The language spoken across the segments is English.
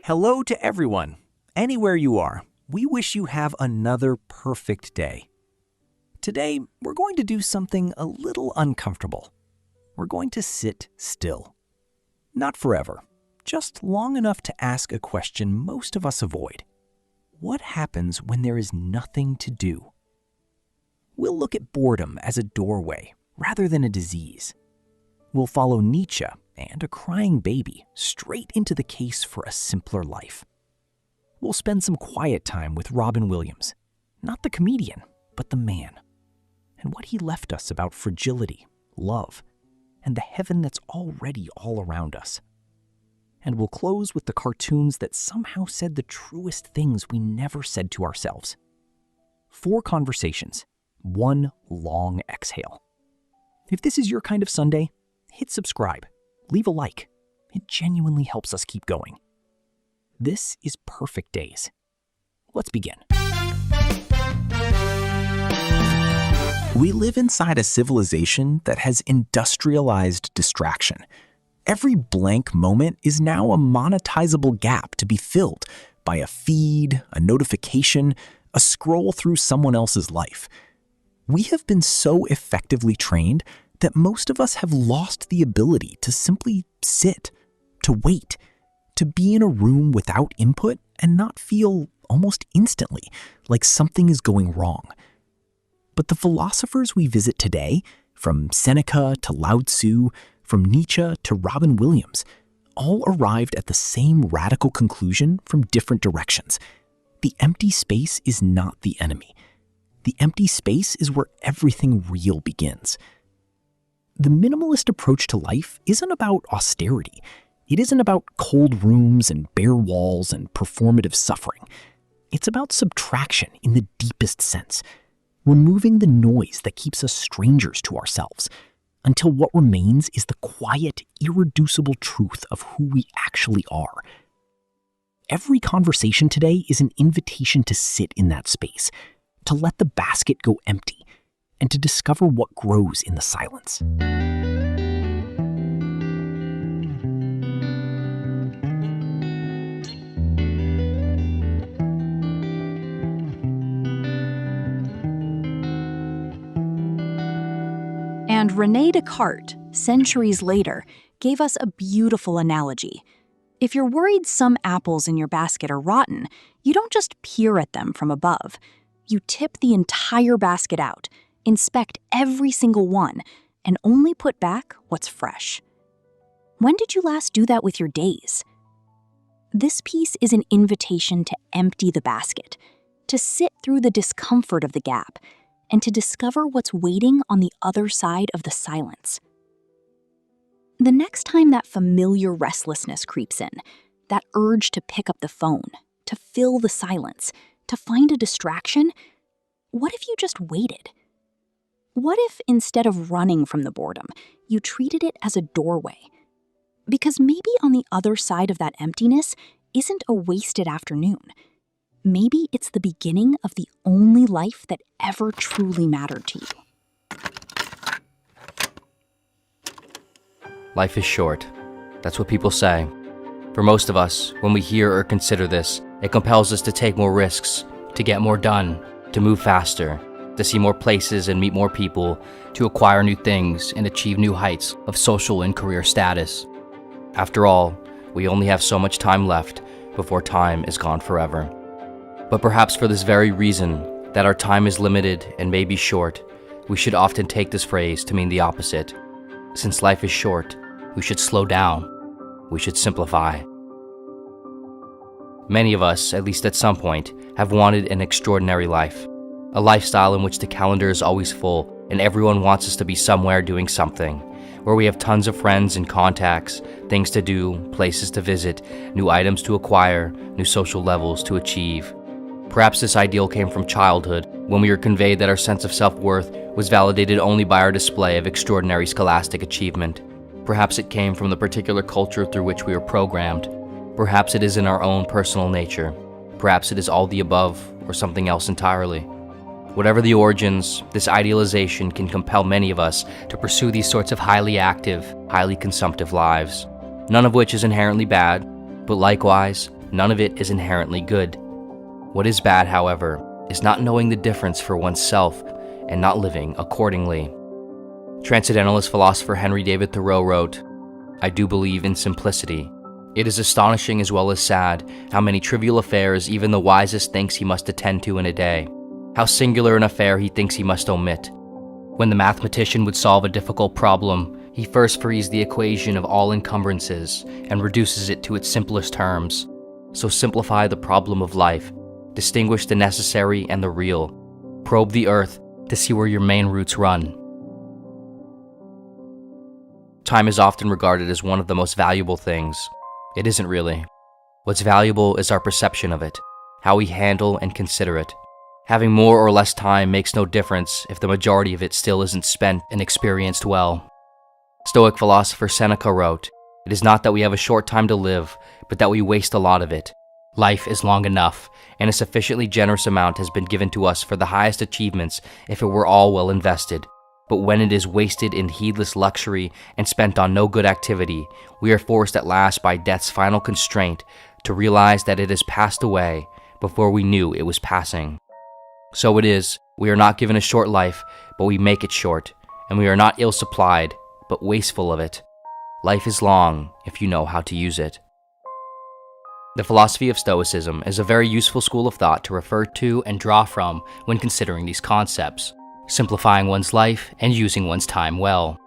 Hello to everyone. Anywhere you are, we wish you have another perfect day. Today, we're going to do something a little uncomfortable. We're going to sit still. Not forever, just long enough to ask a question most of us avoid. What happens when there is nothing to do? We'll look at boredom as a doorway rather than a disease. We'll follow Nietzsche and a crying baby straight into the case for a simpler life. We'll spend some quiet time with Robin Williams, not the comedian, but the man, and what he left us about fragility, love, and the heaven that's already all around us. And we'll close with the cartoons that somehow said the truest things we never said to ourselves. 4 conversations, 1 long exhale. If this is your kind of Sunday, hit subscribe, leave a like. It genuinely helps us keep going. This is Perfect Days. Let's begin. We live inside a civilization that has industrialized distraction. Every blank moment is now a monetizable gap to be filled by a feed, a notification, a scroll through someone else's life. We have been so effectively trained that most of us have lost the ability to simply sit, to wait, to be in a room without input and not feel almost instantly like something is going wrong. But the philosophers we visit today, from Seneca to Lao Tzu, from Nietzsche to Robin Williams, all arrived at the same radical conclusion from different directions. The empty space is not the enemy. The empty space is where everything real begins. The minimalist approach to life isn't about austerity. It isn't about cold rooms and bare walls and performative suffering. It's about subtraction in the deepest sense, removing the noise that keeps us strangers to ourselves, until what remains is the quiet, irreducible truth of who we actually are. Every conversation today is an invitation to sit in that space, to let the basket go empty, and to discover what grows in the silence. And René Descartes, centuries later, gave us a beautiful analogy. If you're worried some apples in your basket are rotten, you don't just peer at them from above. You tip the entire basket out, inspect every single one, and only put back what's fresh. When did you last do that with your days? This piece is an invitation to empty the basket, to sit through the discomfort of the gap, and to discover what's waiting on the other side of the silence. The next time that familiar restlessness creeps in, that urge to pick up the phone, to fill the silence, to find a distraction, what if you just waited? What if, instead of running from the boredom, you treated it as a doorway? Because maybe on the other side of that emptiness isn't a wasted afternoon. Maybe it's the beginning of the only life that ever truly mattered to you. Life is short. That's what people say. For most of us, when we hear or consider this, it compels us to take more risks, to get more done, to move faster, to see more places and meet more people, to acquire new things and achieve new heights of social and career status. After all, we only have so much time left before time is gone forever. But perhaps for this very reason, that our time is limited and may be short, we should often take this phrase to mean the opposite. Since life is short, we should slow down. We should simplify. Many of us, at least at some point, have wanted an extraordinary life. A lifestyle in which the calendar is always full and everyone wants us to be somewhere doing something, where we have tons of friends and contacts, things to do, places to visit, new items to acquire, new social levels to achieve. Perhaps this ideal came from childhood, when we were conveyed that our sense of self-worth was validated only by our display of extraordinary scholastic achievement. Perhaps it came from the particular culture through which we were programmed. Perhaps it is in our own personal nature. Perhaps it is all the above, or something else entirely. Whatever the origins, this idealization can compel many of us to pursue these sorts of highly active, highly consumptive lives, none of which is inherently bad, but likewise, none of it is inherently good. What is bad, however, is not knowing the difference for oneself and not living accordingly. Transcendentalist philosopher Henry David Thoreau wrote, "I do believe in simplicity. It is astonishing as well as sad how many trivial affairs even the wisest thinks he must attend to in a day, how singular an affair he thinks he must omit. When the mathematician would solve a difficult problem, he first frees the equation of all encumbrances and reduces it to its simplest terms. So simplify the problem of life, distinguish the necessary and the real, probe the earth to see where your main roots run." Time is often regarded as one of the most valuable things. It isn't really. What's valuable is our perception of it, how we handle and consider it. Having more or less time makes no difference if the majority of it still isn't spent and experienced well. Stoic philosopher Seneca wrote, "It is not that we have a short time to live, but that we waste a lot of it. Life is long enough, and a sufficiently generous amount has been given to us for the highest achievements if it were all well invested. But when it is wasted in heedless luxury and spent on no good activity, we are forced at last by death's final constraint to realize that it has passed away before we knew it was passing. So it is, we are not given a short life, but we make it short, and we are not ill-supplied, but wasteful of it. Life is long if you know how to use it." The philosophy of Stoicism is a very useful school of thought to refer to and draw from when considering these concepts, simplifying one's life and using one's time well.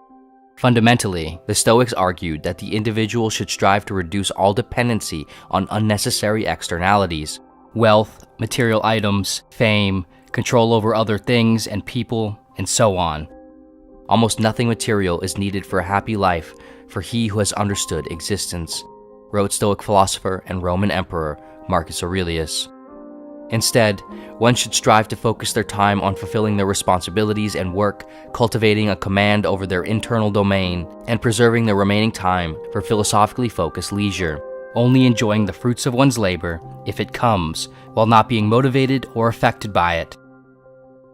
Fundamentally, the Stoics argued that the individual should strive to reduce all dependency on unnecessary externalities, wealth, material items, fame, control over other things and people, and so on. Almost nothing material is needed for a happy life for he who has understood existence, wrote Stoic philosopher and Roman Emperor Marcus Aurelius. Instead, one should strive to focus their time on fulfilling their responsibilities and work, cultivating a command over their internal domain, and preserving the remaining time for philosophically focused leisure, only enjoying the fruits of one's labor, if it comes, while not being motivated or affected by it.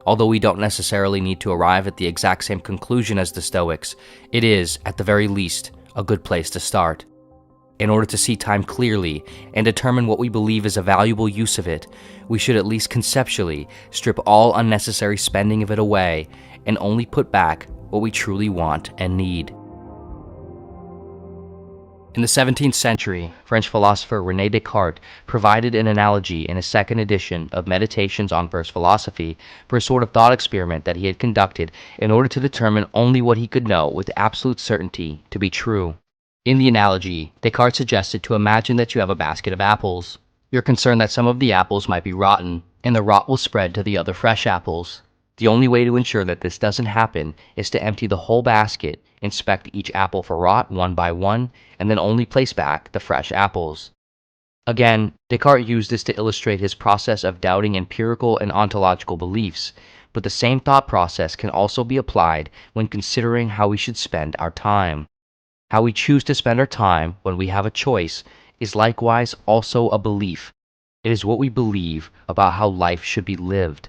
Although we don't necessarily need to arrive at the exact same conclusion as the Stoics, it is, at the very least, a good place to start. In order to see time clearly and determine what we believe is a valuable use of it, we should at least conceptually strip all unnecessary spending of it away and only put back what we truly want and need. In the 17th century, French philosopher René Descartes provided an analogy in his second edition of Meditations on First Philosophy for a sort of thought experiment that he had conducted in order to determine only what he could know with absolute certainty to be true. In the analogy, Descartes suggested to imagine that you have a basket of apples. You're concerned that some of the apples might be rotten, and the rot will spread to the other fresh apples. The only way to ensure that this doesn't happen is to empty the whole basket, inspect each apple for rot one by one, and then only place back the fresh apples. Again, Descartes used this to illustrate his process of doubting empirical and ontological beliefs, but the same thought process can also be applied when considering how we should spend our time. How we choose to spend our time when we have a choice is likewise also a belief. It is what we believe about how life should be lived.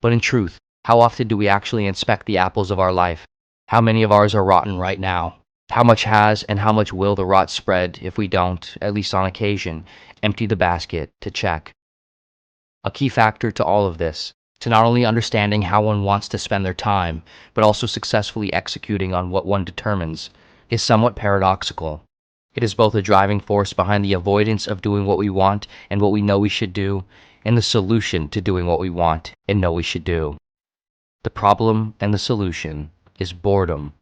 But in truth, how often do we actually inspect the apples of our life? How many of ours are rotten right now? How much has and how much will the rot spread if we don't, at least on occasion, empty the basket to check? A key factor to all of this, to not only understanding how one wants to spend their time, but also successfully executing on what one determines, is somewhat paradoxical. It is both a driving force behind the avoidance of doing what we want and what we know we should do, and the solution to doing what we want and know we should do. The problem and the solution is boredom.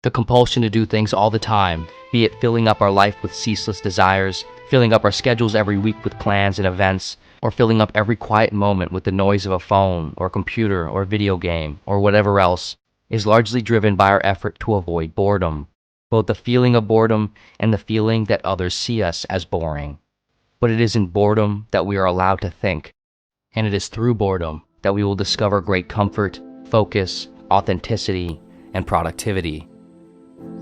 The compulsion to do things all the time, be it filling up our life with ceaseless desires, filling up our schedules every week with plans and events, or filling up every quiet moment with the noise of a phone or computer or video game or whatever else, is largely driven by our effort to avoid boredom, both the feeling of boredom and the feeling that others see us as boring. But it is in boredom that we are allowed to think, and it is through boredom that we will discover great comfort, focus, authenticity, and productivity.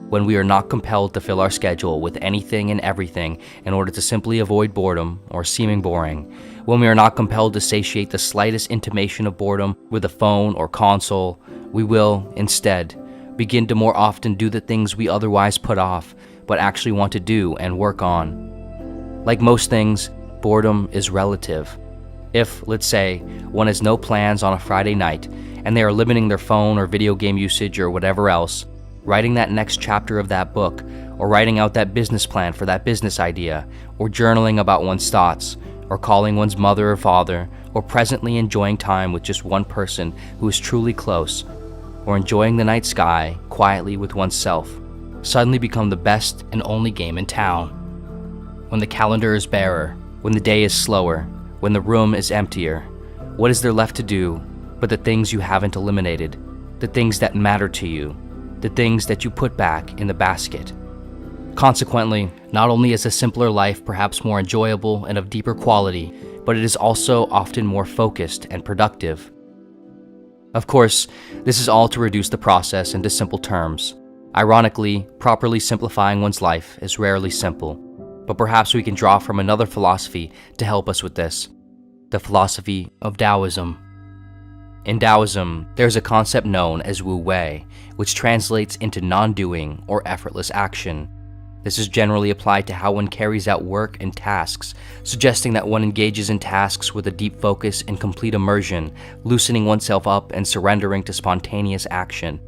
When we are not compelled to fill our schedule with anything and everything in order to simply avoid boredom or seeming boring, when we are not compelled to satiate the slightest intimation of boredom with a phone or console, we will, instead, begin to more often do the things we otherwise put off, but actually want to do and work on. Like most things, boredom is relative. If, let's say, one has no plans on a Friday night and they are limiting their phone or video game usage or whatever else, writing that next chapter of that book, or writing out that business plan for that business idea, or journaling about one's thoughts, or calling one's mother or father, or presently enjoying time with just one person who is truly close, or enjoying the night sky quietly with oneself, suddenly become the best and only game in town. When the calendar is barer, when the day is slower, when the room is emptier, what is there left to do but the things you haven't eliminated, the things that matter to you, the things that you put back in the basket? Consequently, not only is a simpler life perhaps more enjoyable and of deeper quality, but it is also often more focused and productive. Of course, this is all to reduce the process into simple terms. Ironically, properly simplifying one's life is rarely simple, but perhaps we can draw from another philosophy to help us with this, the philosophy of Taoism. In Taoism, there is a concept known as Wu Wei, which translates into non-doing or effortless action. This is generally applied to how one carries out work and tasks, suggesting that one engages in tasks with a deep focus and complete immersion, loosening oneself up and surrendering to spontaneous action.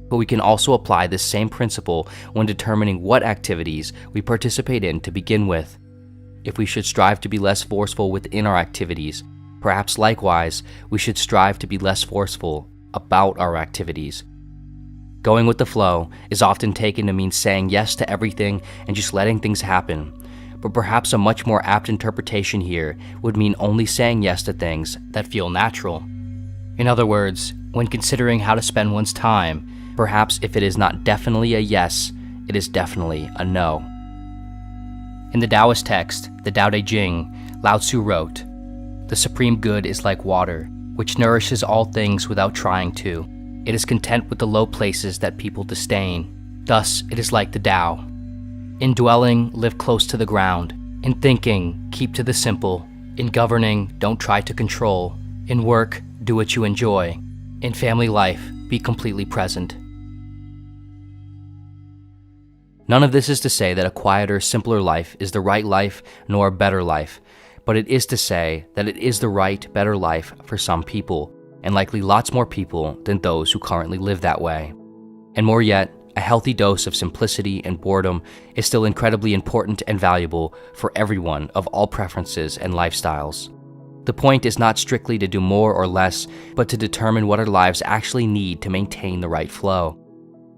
But we can also apply this same principle when determining what activities we participate in to begin with. If we should strive to be less forceful within our activities, perhaps likewise, we should strive to be less forceful about our activities. Going with the flow is often taken to mean saying yes to everything and just letting things happen, but perhaps a much more apt interpretation here would mean only saying yes to things that feel natural. In other words, when considering how to spend one's time, perhaps if it is not definitely a yes, it is definitely a no. In the Taoist text, the Tao Te Ching, Lao Tzu wrote, "The supreme good is like water, which nourishes all things without trying to. It is content with the low places that people disdain. Thus, it is like the Tao. In dwelling, live close to the ground. In thinking, keep to the simple. In governing, don't try to control. In work, do what you enjoy. In family life, be completely present." None of this is to say that a quieter, simpler life is the right life nor a better life, but it is to say that it is the right, better life for some people, and likely lots more people than those who currently live that way. And more yet, a healthy dose of simplicity and boredom is still incredibly important and valuable for everyone of all preferences and lifestyles. The point is not strictly to do more or less, but to determine what our lives actually need to maintain the right flow.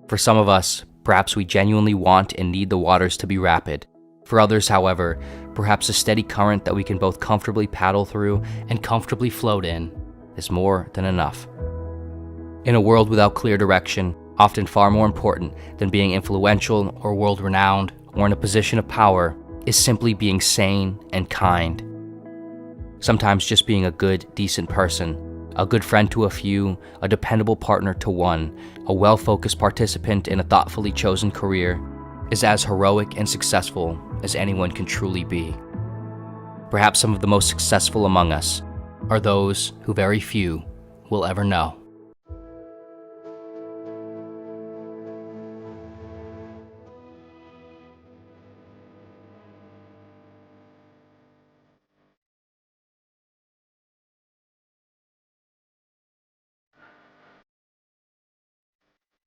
For some of us, perhaps we genuinely want and need the waters to be rapid. For others, however, perhaps a steady current that we can both comfortably paddle through and comfortably float in is more than enough. In a world without clear direction, often far more important than being influential or world-renowned or in a position of power is simply being sane and kind. Sometimes just being a good, decent person, a good friend to a few, a dependable partner to one, a well-focused participant in a thoughtfully chosen career, is as heroic and successful as anyone can truly be. Perhaps some of the most successful among us are those who very few will ever know.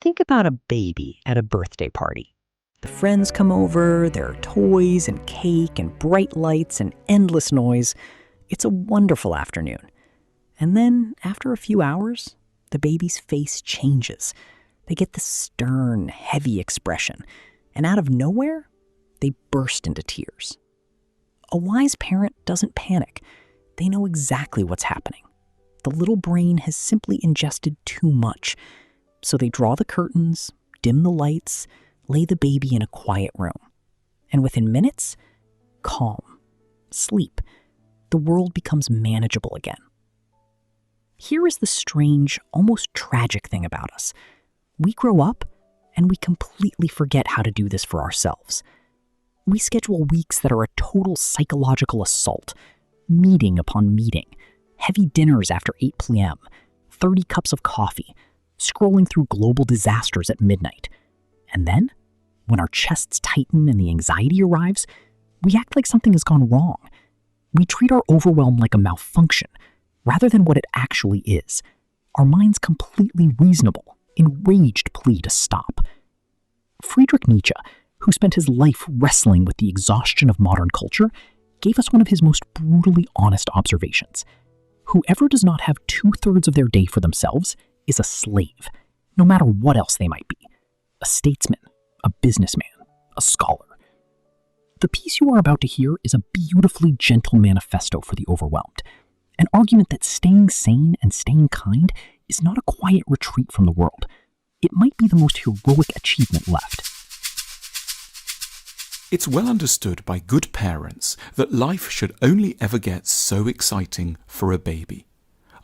Think about a baby at a birthday party. The friends come over, there are toys and cake and bright lights and endless noise. It's a wonderful afternoon. And then, after a few hours, the baby's face changes. They get this stern, heavy expression. And out of nowhere, they burst into tears. A wise parent doesn't panic. They know exactly what's happening. The little brain has simply ingested too much. So they draw the curtains, dim the lights, lay the baby in a quiet room. And within minutes, calm, sleep. The world becomes manageable again. Here is the strange, almost tragic thing about us. We grow up and we completely forget how to do this for ourselves. We schedule weeks that are a total psychological assault, meeting upon meeting, heavy dinners after 8 p.m., 30 cups of coffee, scrolling through global disasters at midnight. And then, when our chests tighten and the anxiety arrives, we act like something has gone wrong. We treat our overwhelm like a malfunction, rather than what it actually is. Our mind's completely reasonable, enraged plea to stop. Friedrich Nietzsche, who spent his life wrestling with the exhaustion of modern culture, gave us one of his most brutally honest observations. Whoever does not have 2/3 of their day for themselves is a slave, no matter what else they might be. A statesman, a businessman, a scholar. The piece you are about to hear is a beautifully gentle manifesto for the overwhelmed, an argument that staying sane and staying kind is not a quiet retreat from the world. It might be the most heroic achievement left. It's well understood by good parents that life should only ever get so exciting for a baby.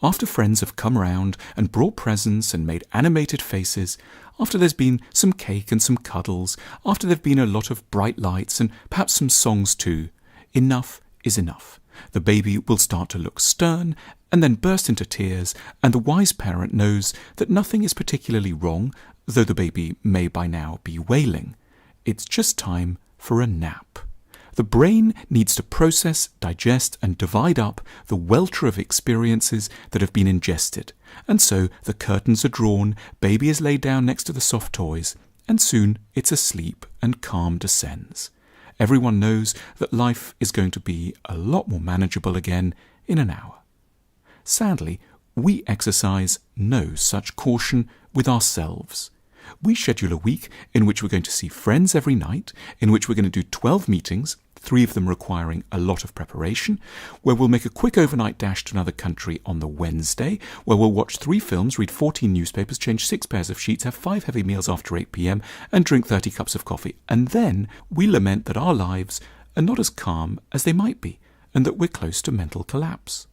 After friends have come round and brought presents and made animated faces, after there's been some cake and some cuddles, after there've been a lot of bright lights and perhaps some songs too, enough is enough. The baby will start to look stern and then burst into tears, and the wise parent knows that nothing is particularly wrong, though the baby may by now be wailing. It's just time for a nap. The brain needs to process, digest, and divide up the welter of experiences that have been ingested. And so the curtains are drawn, baby is laid down next to the soft toys, and soon it's asleep and calm descends. Everyone knows that life is going to be a lot more manageable again in an hour. Sadly, we exercise no such caution with ourselves. We schedule a week in which we're going to see friends every night, in which we're going to do 12 meetings, 3 of them requiring a lot of preparation, where we'll make a quick overnight dash to another country on the Wednesday, where we'll watch 3 films, read 14 newspapers, change 6 pairs of sheets, have 5 heavy meals after 8 p.m, and drink 30 cups of coffee. And then we lament that our lives are not as calm as they might be, and that we're close to mental collapse.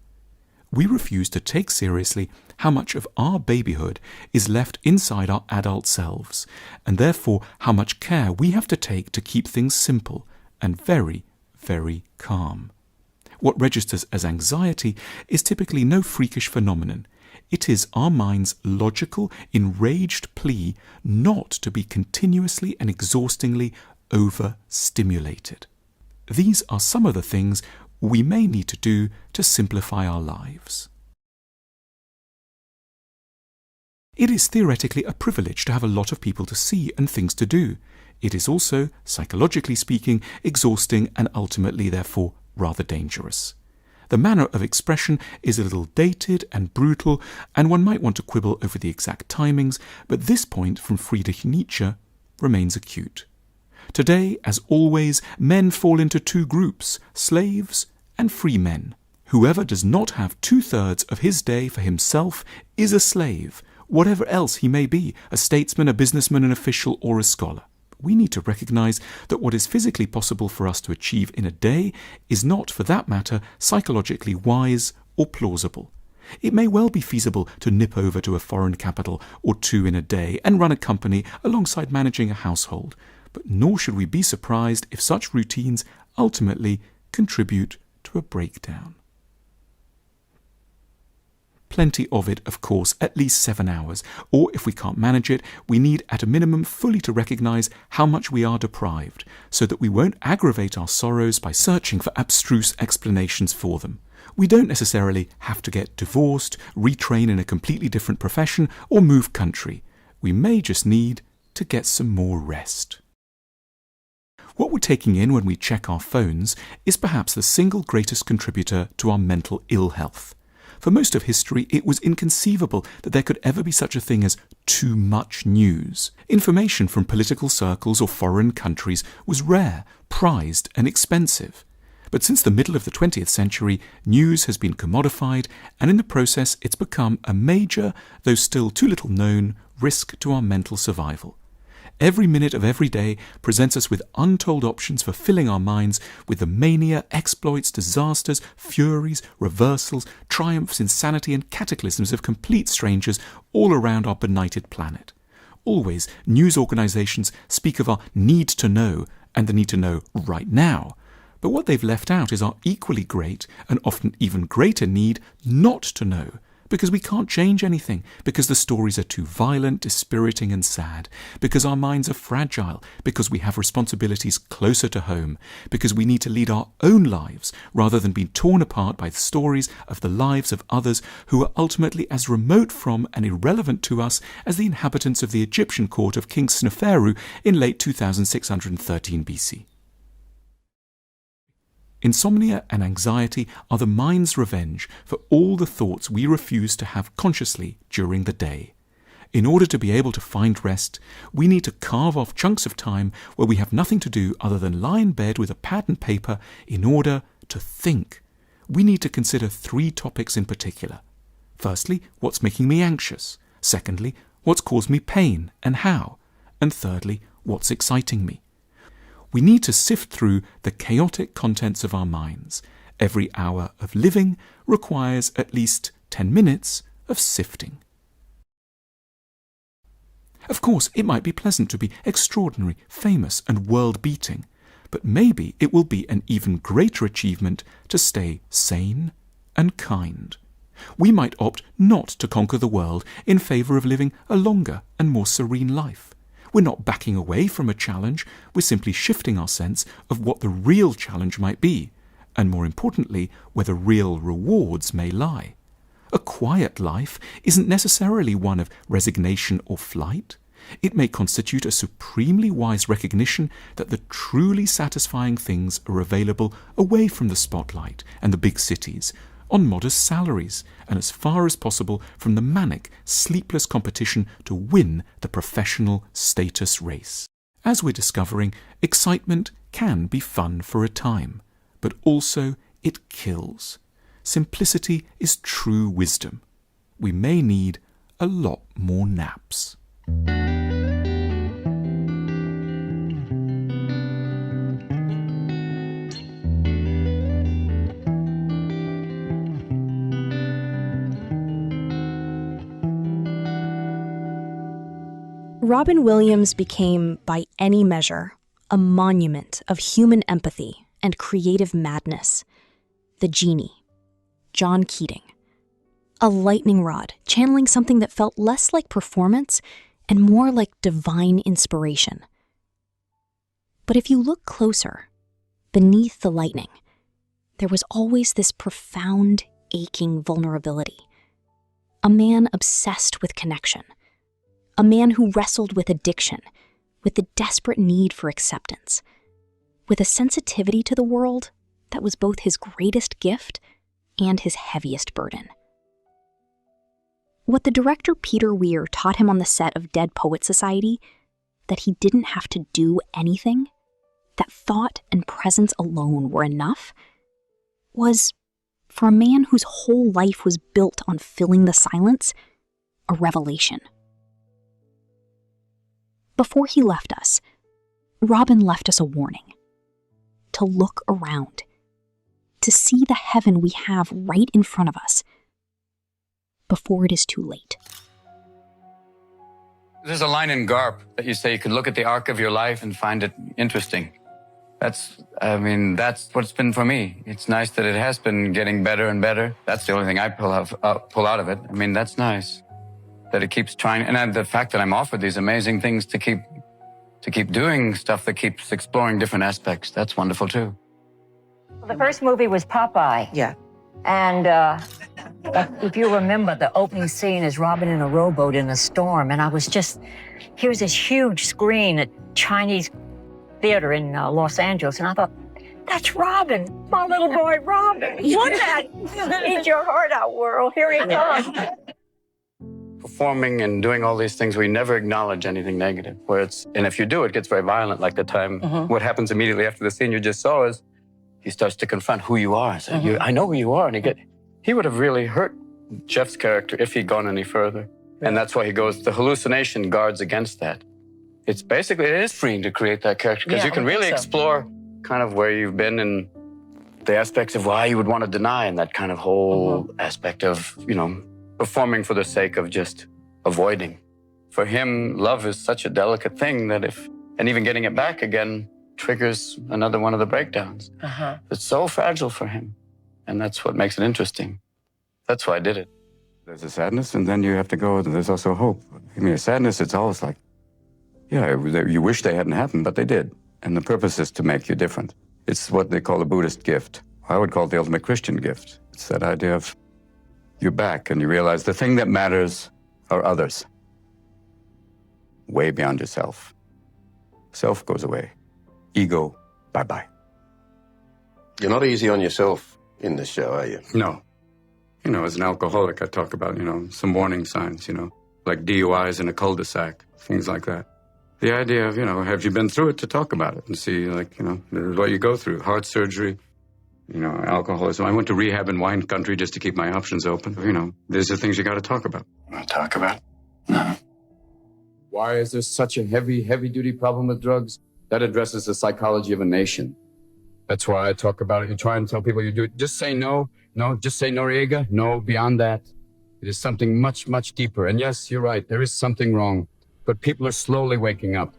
We refuse to take seriously how much of our babyhood is left inside our adult selves, and therefore how much care we have to take to keep things simple and very, very calm. What registers as anxiety is typically no freakish phenomenon. It is our mind's logical, enraged plea not to be continuously and exhaustingly overstimulated. These are some of the things we may need to do to simplify our lives. It is theoretically a privilege to have a lot of people to see and things to do. It is also, psychologically speaking, exhausting and ultimately, therefore, rather dangerous. The manner of expression is a little dated and brutal, and one might want to quibble over the exact timings, but this point from Friedrich Nietzsche remains acute. Today, as always, men fall into 2 groups, slaves and free men. Whoever does not have 2/3 of his day for himself is a slave, whatever else he may be, a statesman, a businessman, an official, or a scholar. We need to recognize that what is physically possible for us to achieve in a day is not, for that matter, psychologically wise or plausible. It may well be feasible to nip over to a foreign capital or 2 in a day and run a company alongside managing a household, but nor should we be surprised if such routines ultimately contribute to a breakdown. Plenty of it, of course, at least 7 hours, or if we can't manage it, we need at a minimum fully to recognise how much we are deprived, so that we won't aggravate our sorrows by searching for abstruse explanations for them. We don't necessarily have to get divorced, retrain in a completely different profession, or move country. We may just need to get some more rest. What we're taking in when we check our phones is perhaps the single greatest contributor to our mental ill health. For most of history, it was inconceivable that there could ever be such a thing as too much news. Information from political circles or foreign countries was rare, prized, and expensive. But since the middle of the 20th century, news has been commodified, and in the process it's become a major, though still too little known, risk to our mental survival. Every minute of every day presents us with untold options for filling our minds with the mania, exploits, disasters, furies, reversals, triumphs, insanity, and cataclysms of complete strangers all around our benighted planet. Always, news organizations speak of our need to know and the need to know right now. But what they've left out is our equally great and often even greater need not to know, Because we can't change anything, because the stories are too violent, dispiriting and sad, because our minds are fragile, because we have responsibilities closer to home, because we need to lead our own lives rather than being torn apart by the stories of the lives of others who are ultimately as remote from and irrelevant to us as the inhabitants of the Egyptian court of King Sneferu in late 2613 BC. Insomnia and anxiety are the mind's revenge for all the thoughts we refuse to have consciously during the day. In order to be able to find rest, we need to carve off chunks of time where we have nothing to do other than lie in bed with a pad and paper in order to think. We need to consider 3 topics in particular. Firstly, what's making me anxious? Secondly, what's caused me pain and how? And thirdly, what's exciting me? We need to sift through the chaotic contents of our minds. Every hour of living requires at least 10 minutes of sifting. Of course, it might be pleasant to be extraordinary, famous, and world-beating, but maybe it will be an even greater achievement to stay sane and kind. We might opt not to conquer the world in favour of living a longer and more serene life. We're not backing away from a challenge, we're simply shifting our sense of what the real challenge might be, and more importantly, where the real rewards may lie. A quiet life isn't necessarily one of resignation or flight. It may constitute a supremely wise recognition that the truly satisfying things are available away from the spotlight and the big cities, on modest salaries, and as far as possible from the manic, sleepless competition to win the professional status race. As we're discovering, excitement can be fun for a time, but also it kills. Simplicity is true wisdom. We may need a lot more naps. Robin Williams became, by any measure, a monument of human empathy and creative madness. The Genie, John Keating. A lightning rod channeling something that felt less like performance and more like divine inspiration. But if you look closer, beneath the lightning, there was always this profound, aching vulnerability. A man obsessed with connection. A man who wrestled with addiction, with the desperate need for acceptance, with a sensitivity to the world that was both his greatest gift and his heaviest burden. What the director Peter Weir taught him on the set of Dead Poets Society, that he didn't have to do anything, that thought and presence alone were enough, was, for a man whose whole life was built on filling the silence, a revelation. Before he left us, Robin left us a warning. To look around. To see the heaven we have right in front of us. Before it is too late. There's a line in Garp that you say you could look at the arc of your life and find it interesting. That's what it's been for me. It's nice that it has been getting better and better. That's the only thing I pull out of it. I mean, that's nice. That it keeps trying, and the fact that I'm offered these amazing things to keep doing stuff that keeps exploring different aspects, that's wonderful too. The first movie was Popeye. Yeah. And if you remember, the opening scene is Robin in a rowboat in a storm, and here's this huge screen at Chinese theater in Los Angeles, and I thought, that's Robin, my little boy Robin. What that? Eat your heart out, world. Here he comes. Performing and doing all these things, we never acknowledge anything negative. And if you do, it gets very violent. Like the time, what happens immediately after the scene you just saw is he starts to confront who you are. So I know who you are. And he would have really hurt Jeff's character if he'd gone any further. Yeah. And that's why he goes, the hallucination guards against that. It is freeing to create that character because you can really explore kind of where you've been and the aspects of why you would want to deny and that kind of whole aspect of, performing for the sake of just avoiding. For him, love is such a delicate thing that and even getting it back again triggers another one of the breakdowns. It's so fragile for him. And that's what makes it interesting. That's why I did it. There's a sadness, and then you have to go, there's also hope. I mean, a sadness, it's always like, yeah, you wish they hadn't happened, but they did. And the purpose is to make you different. It's what they call a Buddhist gift. I would call it the ultimate Christian gift. It's that idea of you're back and you realize the thing that matters are others. Way beyond yourself. Self goes away. Ego, bye-bye. You're not easy on yourself in this show, are you? No. You know, as an alcoholic, I talk about, some warning signs, like DUIs in a cul-de-sac, things like that. The idea of, have you been through it to talk about it and see, this is what you go through. Heart surgery, alcoholism. I went to rehab in wine country just to keep my options open. These are things you got to talk about. Want to talk about? No. Why is there such a heavy-duty problem with drugs? That addresses the psychology of a nation. That's why I talk about it. You try and tell people you do it. Just say no. No, just say Noriega. No, beyond that. It is something much, much deeper. And yes, you're right. There is something wrong. But people are slowly waking up.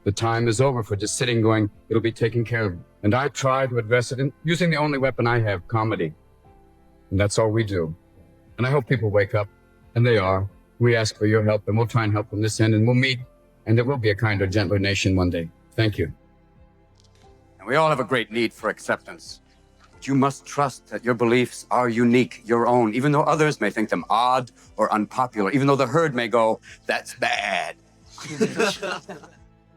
The time is over for just sitting going, it'll be taken care of. And I try to address it using the only weapon I have, comedy. And that's all we do. And I hope people wake up. And they are. We ask for your help, and we'll try and help from this end, and we'll meet. And there will be a kinder, gentler nation one day. Thank you. And we all have a great need for acceptance. But you must trust that your beliefs are unique, your own, even though others may think them odd or unpopular, even though the herd may go, that's bad.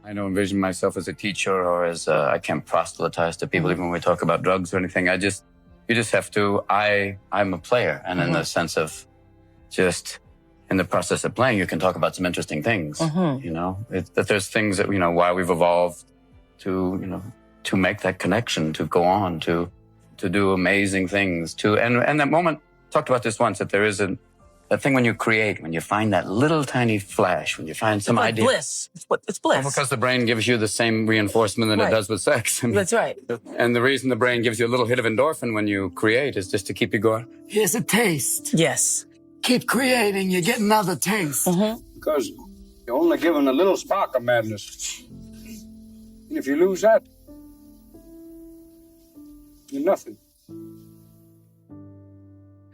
I don't envision myself as a teacher or as I can't proselytize to people even when we talk about drugs or anything. You just have to, I'm a player. And in the sense of just in the process of playing, you can talk about some interesting things, that there's things that, why we've evolved to make that connection, to go on, to do amazing things, and that moment, talked about this once, that there is that thing when you create, when you find that little tiny flash, when you find some idea. Bliss. It's bliss. Well, because the brain gives you the same reinforcement that it does with sex. That's right. And the reason the brain gives you a little hit of endorphin when you create is just to keep you going. Here's a taste. Yes. Keep creating, you get another taste. Because you're only given a little spark of madness. And if you lose that, you're nothing.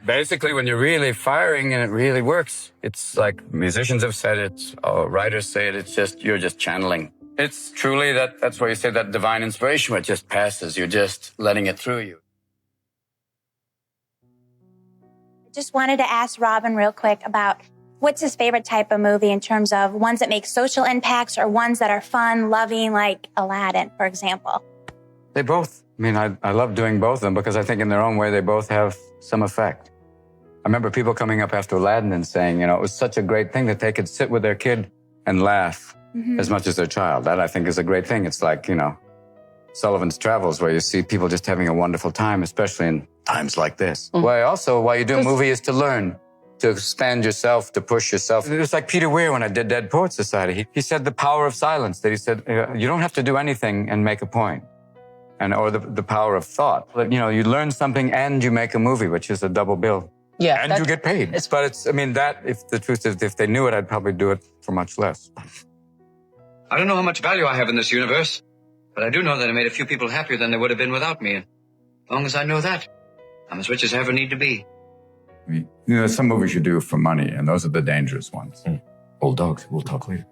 Basically, when you're really firing and it really works, it's like musicians have said it, or writers say it, you're just channeling. It's truly that's why you say that divine inspiration where it just passes. You're just letting it through you. Just wanted to ask Robin real quick about what's his favorite type of movie in terms of ones that make social impacts or ones that are fun, loving, like Aladdin, for example. They both. I mean, I love doing both of them because I think in their own way, they both have some effect. I remember people coming up after Aladdin and saying, it was such a great thing that they could sit with their kid and laugh as much as their child. That, I think, is a great thing. It's like, Sullivan's Travels, where you see people just having a wonderful time, especially in times like this. Why you do a movie is to learn, to expand yourself, to push yourself. It was like Peter Weir when I did Dead Poets Society. He said the power of silence, that he said, you don't have to do anything and make a point. Or the power of thought. But, you learn something and you make a movie, which is a double bill. Yeah. And you get paid. If the truth is, if they knew it, I'd probably do it for much less. I don't know how much value I have in this universe, but I do know that I made a few people happier than they would have been without me. And as long as I know that, I'm as rich as I ever need to be. Some movies you do for money, and those are the dangerous ones. Old dogs, we'll talk later.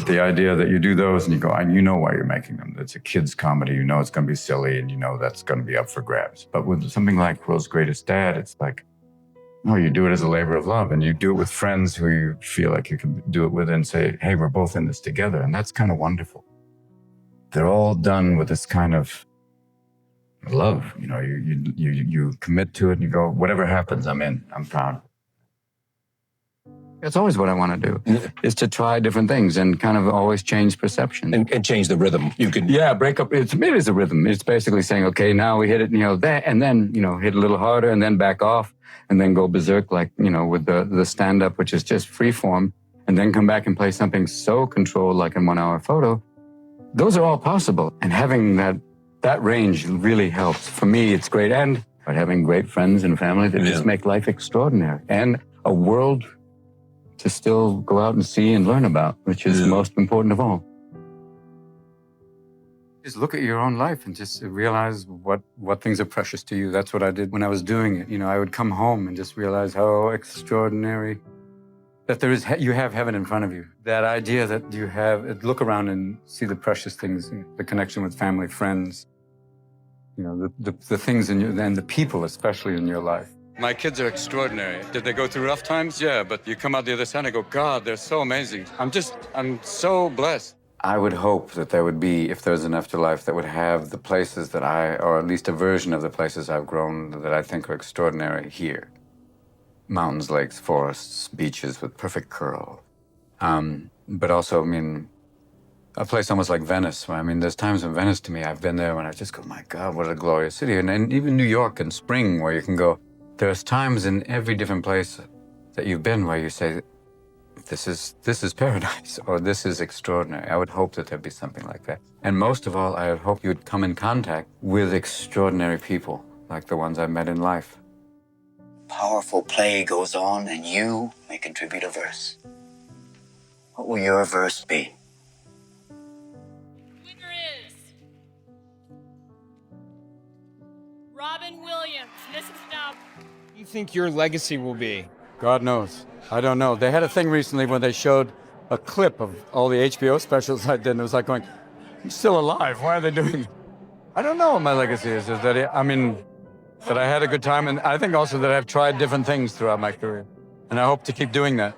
The idea that you do those and you go, you know why you're making them. It's a kid's comedy. You know it's going to be silly, and you know that's going to be up for grabs. But with something like World's Greatest Dad, it's like, no, you do it as a labor of love, and you do it with friends who you feel like you can do it with and say, hey, we're both in this together. And that's kind of wonderful. They're all done with this kind of love. You commit to it and you go, whatever happens, I'm in. I'm proud. That's always what I want to do, is to try different things and kind of always change perception. And change the rhythm. You can... Yeah, break up. It is a rhythm. It's basically saying, okay, now we hit it, there, and then, hit a little harder and then back off and then go berserk like, with the stand-up, which is just free form, and then come back and play something so controlled like in 1 hour photo. Those are all possible. And having that range really helps. For me, it's great. And having great friends and family that just make life extraordinary. And a world to still go out and see and learn about, which is the most important of all. Just look at your own life and just realize what things are precious to you. That's what I did when I was doing it. I would come home and just realize how extraordinary that you have heaven in front of you. That idea that you have, look around and see the precious things, the connection with family, friends, the things and the people, especially in your life. My kids are extraordinary. Did they go through rough times? Yeah, but you come out the other side and I go, God, they're so amazing. I'm so blessed. I would hope that there would be, if there's an afterlife, that would have the places that or at least a version of the places I've grown that I think are extraordinary here. Mountains, lakes, forests, beaches with perfect curl. But also, a place almost like Venice. There's times in Venice to me, I've been there when I just go, my God, what a glorious city. And even New York in spring where you can go, there's times in every different place that you've been where you say, this is paradise, or this is extraordinary. I would hope that there'd be something like that. And most of all, I would hope you'd come in contact with extraordinary people, like the ones I've met in life. Powerful play goes on, and you may contribute a verse. What will your verse be? Winner is Robin Williams. This is now. What do you think your legacy will be? God knows. I don't know. They had a thing recently when they showed a clip of all the HBO specials I did, and it was like going, I'm still alive. Why are they doing it? I don't know what my legacy is. Is that that I had a good time, and I think also that I've tried different things throughout my career. And I hope to keep doing that,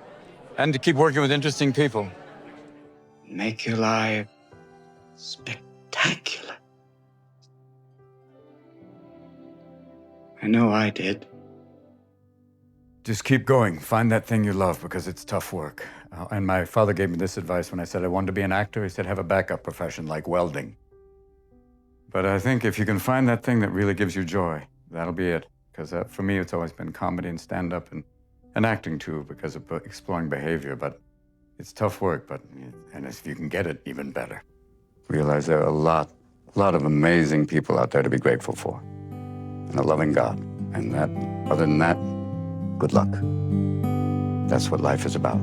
and to keep working with interesting people. Make your life spectacular. I know I did. Just keep going. Find that thing you love, because it's tough work. And my father gave me this advice when I said I wanted to be an actor. He said, have a backup profession like welding. But I think if you can find that thing that really gives you joy, that'll be it. Because for me, it's always been comedy and stand-up and acting too, because of exploring behavior. But it's tough work, and if you can get it, even better. Realize there are a lot of amazing people out there to be grateful for. And a loving God. And that, other than that, good luck. That's what life is about.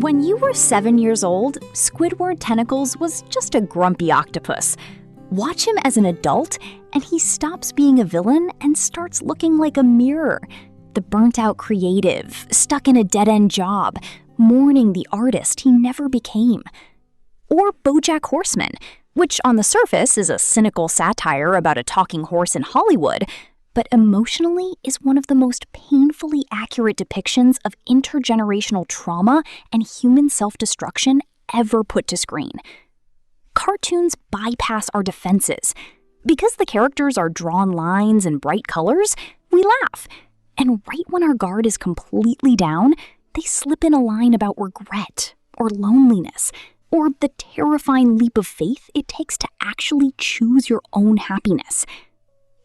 When you were 7 years old, Squidward Tentacles was just a grumpy octopus. Watch him as an adult, and he stops being a villain and starts looking like a mirror. The burnt-out creative, stuck in a dead-end job, mourning the artist he never became. Or BoJack Horseman, which on the surface is a cynical satire about a talking horse in Hollywood, but emotionally is one of the most painfully accurate depictions of intergenerational trauma and human self-destruction ever put to screen. Cartoons bypass our defenses. Because the characters are drawn lines and bright colors, we laugh. And right when our guard is completely down, they slip in a line about regret or loneliness or the terrifying leap of faith it takes to actually choose your own happiness.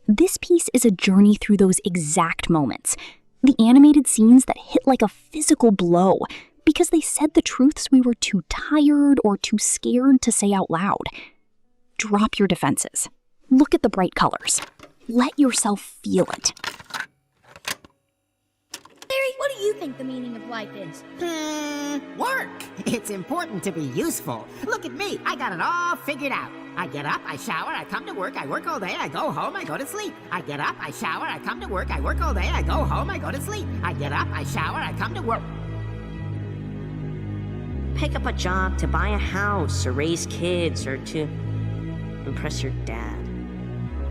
This piece is a journey through those exact moments, the animated scenes that hit like a physical blow because they said the truths we were too tired or too scared to say out loud. Drop your defenses. Look at the bright colors. Let yourself feel it. Larry, what do you think the meaning of life is? Work. It's important to be useful. Look at me. I got it all figured out. I get up, I shower, I come to work, I work all day, I go home, I go to sleep. I get up, I shower, I come to work, I work all day, I go home, I go to sleep. I get up, I shower, I come to work. Pick up a job to buy a house or raise kids or to impress your dad.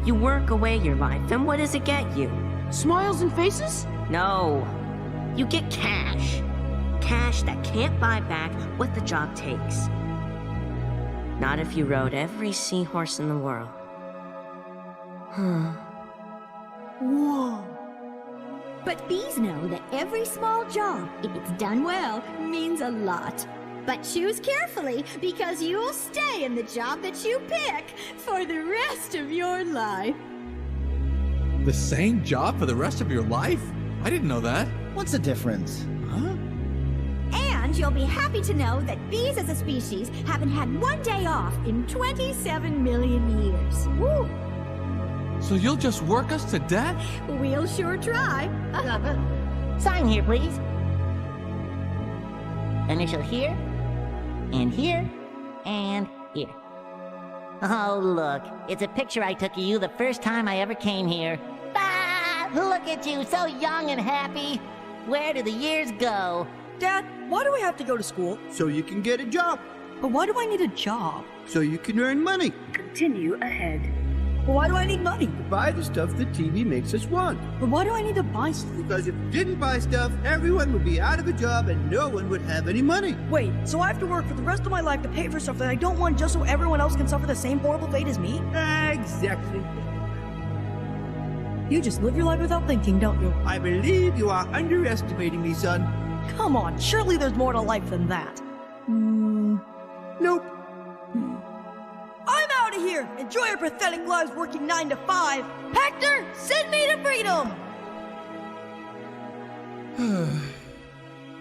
You work away your life, and what does it get you? Smiles and faces? No. You get cash. Cash that can't buy back what the job takes. Not if you rode every seahorse in the world. Whoa. But bees know that every small job, if it's done well, means a lot. But choose carefully, because you'll stay in the job that you pick for the rest of your life. The same job for the rest of your life? I didn't know that. What's the difference? Huh? And you'll be happy to know that bees as a species haven't had one day off in 27 million years. Woo! So you'll just work us to death? We'll sure try. Sign here, please. Initial here, and here, and here. Oh, look. It's a picture I took of you the first time I ever came here. Ah! Look at you, so young and happy. Where do the years go? Dad, why do I have to go to school? So you can get a job. But why do I need a job? So you can earn money. Continue ahead. But why do I need money? To buy the stuff the TV makes us want. But why do I need to buy stuff? Because if you didn't buy stuff, everyone would be out of a job and no one would have any money. Wait, so I have to work for the rest of my life to pay for stuff that I don't want just so everyone else can suffer the same horrible fate as me? Exactly. You just live your life without thinking, don't you? I believe you are underestimating me, son. Come on, surely there's more to life than that. Nope. I'm out of here! Enjoy your pathetic lives working 9 to 5! Hector, send me to freedom!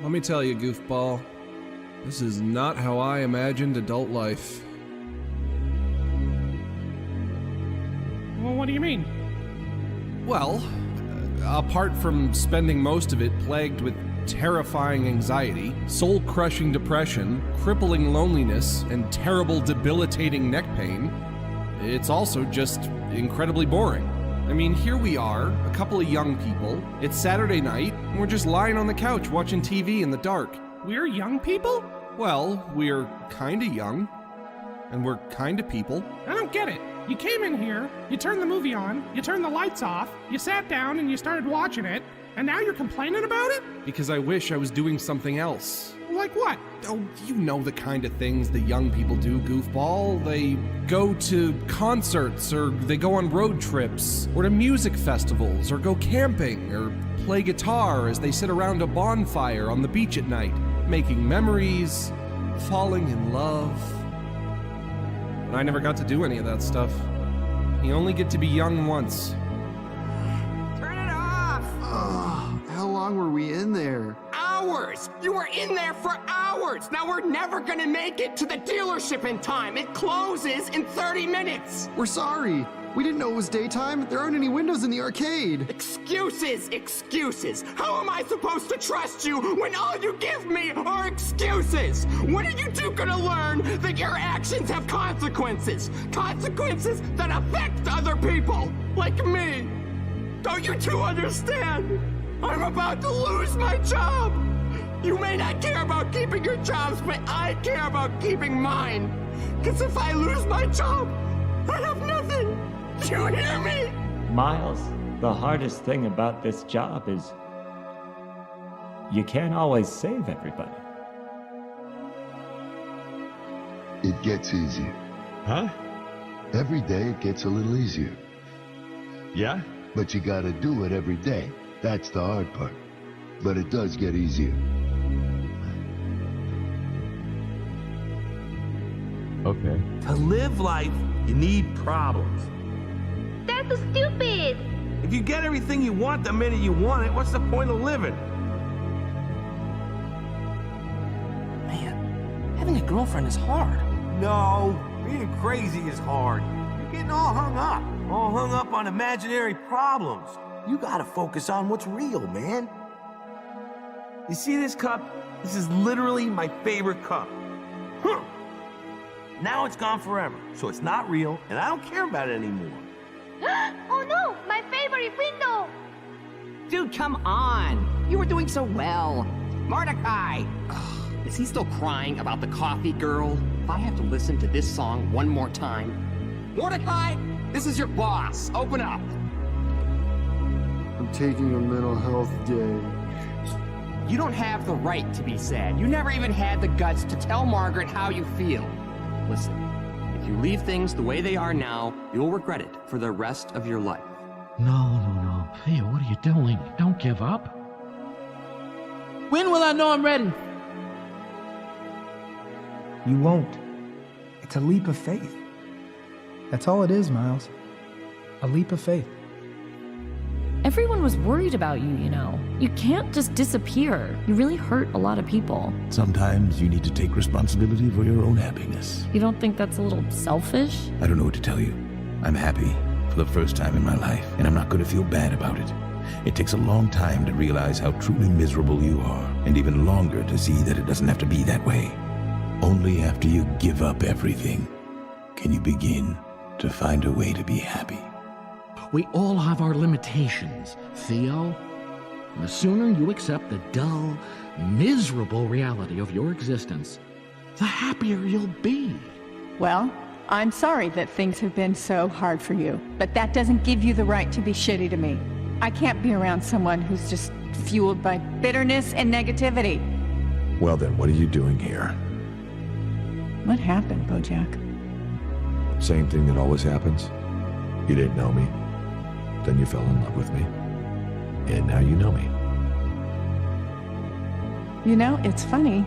Let me tell you, goofball. This is not how I imagined adult life. Well, what do you mean? Well, apart from spending most of it plagued with terrifying anxiety, soul-crushing depression, crippling loneliness, and terrible debilitating neck pain, it's also just incredibly boring. I mean, here we are, a couple of young people, it's Saturday night, and we're just lying on the couch watching TV in the dark. We're young people? Well, we're kinda young, and we're kinda people. I don't get it. You came in here, you turned the movie on, you turned the lights off, you sat down and you started watching it, and now you're complaining about it? Because I wish I was doing something else. Like what? Oh, you know the kind of things the young people do, goofball. They go to concerts, or they go on road trips, or to music festivals, or go camping, or play guitar as they sit around a bonfire on the beach at night, making memories, falling in love. But I never got to do any of that stuff. You only get to be young once. How long were we in there? Hours! You were in there for hours! Now we're never gonna make it to the dealership in time! It closes in 30 minutes! We're sorry. We didn't know it was daytime. There aren't any windows in the arcade. Excuses! Excuses! How am I supposed to trust you when all you give me are excuses? When are you two gonna learn that your actions have consequences? Consequences that affect other people, like me! Don't you two understand? I'm about to lose my job! You may not care about keeping your jobs, but I care about keeping mine. Because if I lose my job, I have nothing. Do you hear me? Miles, the hardest thing about this job is you can't always save everybody. It gets easier. Huh? Every day it gets a little easier. Yeah? But you gotta do it every day. That's the hard part. But it does get easier. Okay. To live life, you need problems. That's so stupid! If you get everything you want the minute you want it, what's the point of living? Man, having a girlfriend is hard. No, being crazy is hard. You're getting all hung up on imaginary problems. You gotta focus on what's real, man. You see this cup? This is literally my favorite cup. Huh. Now it's gone forever, so it's not real, and I don't care about it anymore. Oh no, my favorite window! Dude, come on! You were doing so well. Mordecai! Is he still crying about the coffee girl? If I have to listen to this song one more time. Mordecai, this is your boss. Open up. I'm taking a mental health day. You don't have the right to be sad. You never even had the guts to tell Margaret how you feel. Listen, if you leave things the way they are now, you'll regret it for the rest of your life. No. Theo, what are you doing? Don't give up. When will I know I'm ready? You won't. It's a leap of faith. That's all it is, Miles. A leap of faith. Everyone was worried about you, you know. You can't just disappear. You really hurt a lot of people. Sometimes you need to take responsibility for your own happiness. You don't think that's a little selfish? I don't know what to tell you. I'm happy for the first time in my life, and I'm not going to feel bad about it. It takes a long time to realize how truly miserable you are, and even longer to see that it doesn't have to be that way. Only after you give up everything can you begin to find a way to be happy. We all have our limitations, Theo. And the sooner you accept the dull, miserable reality of your existence, the happier you'll be. Well, I'm sorry that things have been so hard for you, but that doesn't give you the right to be shitty to me. I can't be around someone who's just fueled by bitterness and negativity. Well then, what are you doing here? What happened, Bojack? Same thing that always happens. You didn't know me. Then you fell in love with me. And now you know me. You know, it's funny.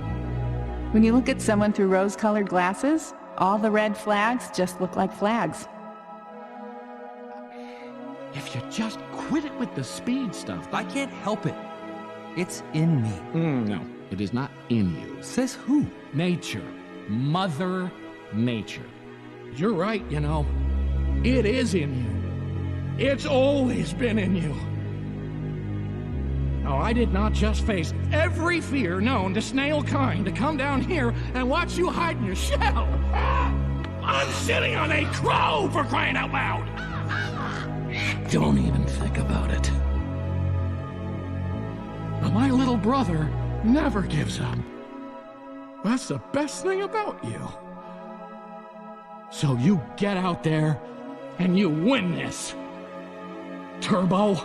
When you look at someone through rose-colored glasses, all the red flags just look like flags. If you just quit it with the speed stuff. I can't help it. It's in me. No, it is not in you. Says who? Nature. Mother Nature. You're right, you know. It is in you. It's always been in you. Oh, I did not just face every fear known to snail kind to come down here and watch you hide in your shell. I'm sitting on a crow, for crying out loud. Don't even think about it. My little brother never gives up. That's the best thing about you. So you get out there and you win this. Turbo.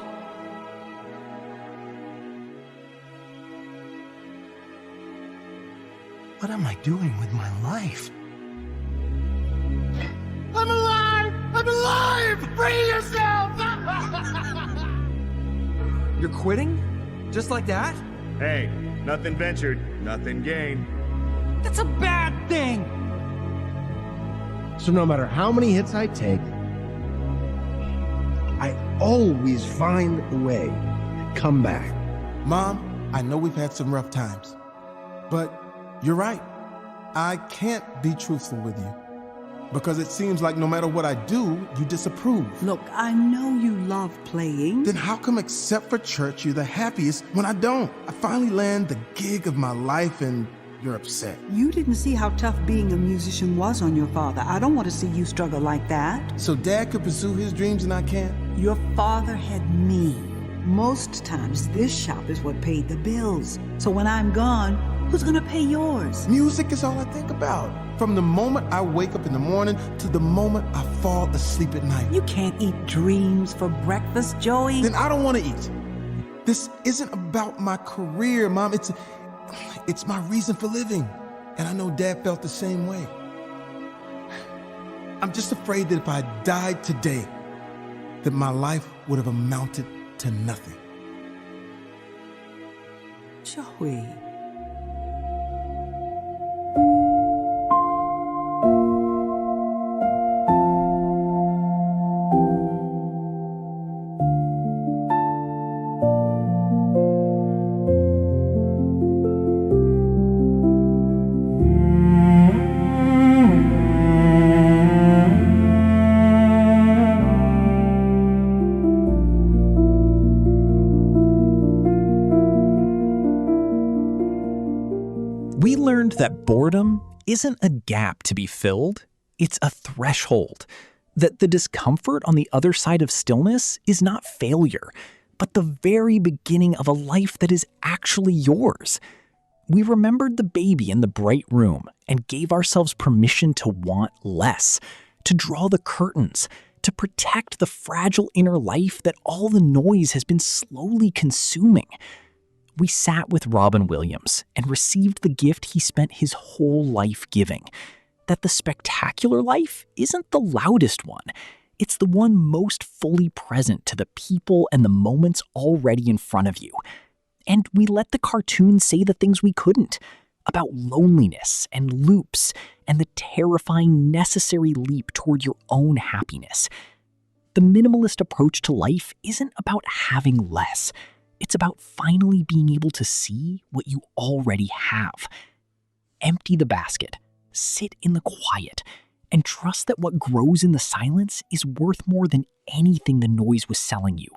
What am I doing with my life? I'm alive! I'm alive! Free yourself! You're quitting? Just like that? Hey, nothing ventured, nothing gained. That's a bad thing! So no matter how many hits I take, I always find a way to come back. Mom, I know we've had some rough times, but you're right. I can't be truthful with you because it seems like no matter what I do, you disapprove. Look, I know you love playing. Then how come except for church, you're the happiest when I don't? I finally land the gig of my life and you're upset. You didn't see how tough being a musician was on your father. I don't want to see you struggle like that. So Dad could pursue his dreams and I can't? Your father had me. Most times, this shop is what paid the bills. So when I'm gone, who's gonna pay yours? Music is all I think about. From the moment I wake up in the morning to the moment I fall asleep at night. You can't eat dreams for breakfast, Joey. Then I don't want to eat. This isn't about my career, Mom. It's my reason for living. And I know Dad felt the same way. I'm just afraid that if I died today, that my life would have amounted to nothing. Joey. That boredom isn't a gap to be filled, it's a threshold. That the discomfort on the other side of stillness is not failure, but the very beginning of a life that is actually yours. We remembered the baby in the bright room and gave ourselves permission to want less, to draw the curtains, to protect the fragile inner life that all the noise has been slowly consuming. We sat with Robin Williams and received the gift he spent his whole life giving, that the spectacular life isn't the loudest one. It's the one most fully present to the people and the moments already in front of you. And we let the cartoon say the things we couldn't, about loneliness and loops and the terrifying necessary leap toward your own happiness. The minimalist approach to life isn't about having less. It's about finally being able to see what you already have. Empty the basket, sit in the quiet, and trust that what grows in the silence is worth more than anything the noise was selling you.